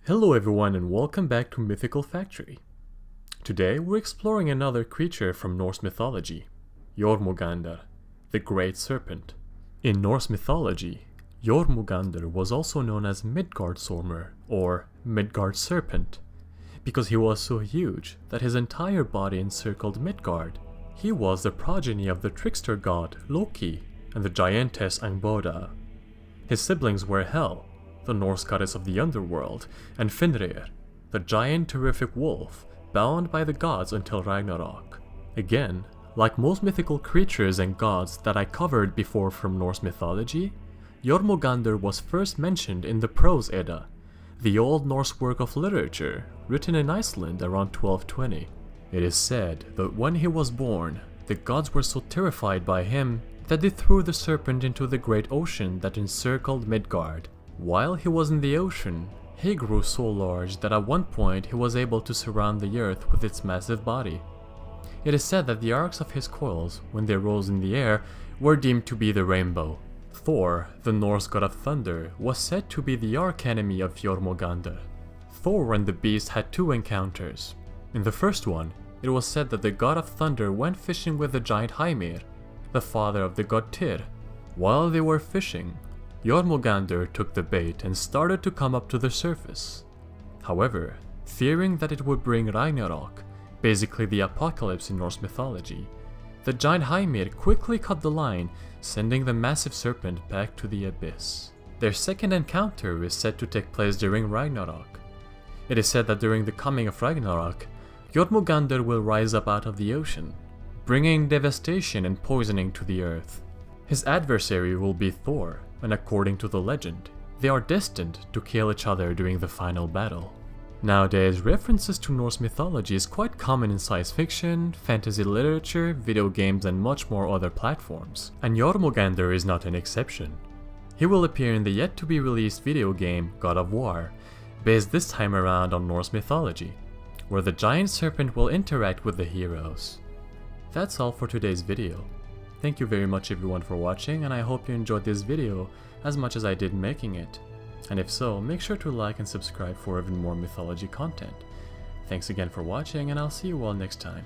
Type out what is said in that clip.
Hello everyone and welcome back to Mythical Factory. Today we're exploring another creature from Norse mythology, Jörmungandr, the Great Serpent. In Norse mythology, Jörmungandr was also known as Midgardsormr or Midgard Serpent, because he was so huge that his entire body encircled Midgard. He was the progeny of the trickster god Loki and the giantess Angboda. His siblings were Hel, the Norse goddess of the underworld, and Fenrir, the giant terrific wolf, bound by the gods until Ragnarok. Again, like most mythical creatures and gods that I covered before from Norse mythology, Jörmungandr was first mentioned in the Prose Edda, the Old Norse work of literature written in Iceland around 1220. It is said that when he was born, the gods were so terrified by him that they threw the serpent into the great ocean that encircled Midgard. While he was in the ocean, he grew so large that at one point he was able to surround the earth with its massive body. It is said that the arcs of his coils, when they rose in the air, were deemed to be the rainbow. Thor, the Norse god of thunder, was said to be the archenemy of Jörmungandr. Thor and the beast had two encounters. In the first one, it was said that the god of thunder went fishing with the giant Hymir, the father of the god Tyr. While they were fishing, Jörmungandr took the bait and started to come up to the surface. However, fearing that it would bring Ragnarok, basically the apocalypse in Norse mythology, the giant Hymir quickly cut the line, sending the massive serpent back to the abyss. Their second encounter is said to take place during Ragnarok. It is said that during the coming of Ragnarok, Jörmungandr will rise up out of the ocean, bringing devastation and poisoning to the earth. His adversary will be Thor, and according to the legend, they are destined to kill each other during the final battle. Nowadays, references to Norse mythology is quite common in science fiction, fantasy literature, video games, and much more other platforms, and Jörmungandr is not an exception. He will appear in the yet-to-be-released video game God of War, based this time around on Norse mythology, where the giant serpent will interact with the heroes. That's all for today's video. Thank you very much everyone for watching, and I hope you enjoyed this video as much as I did making it. And if so, make sure to like and subscribe for even more mythology content. Thanks again for watching, and I'll see you all next time.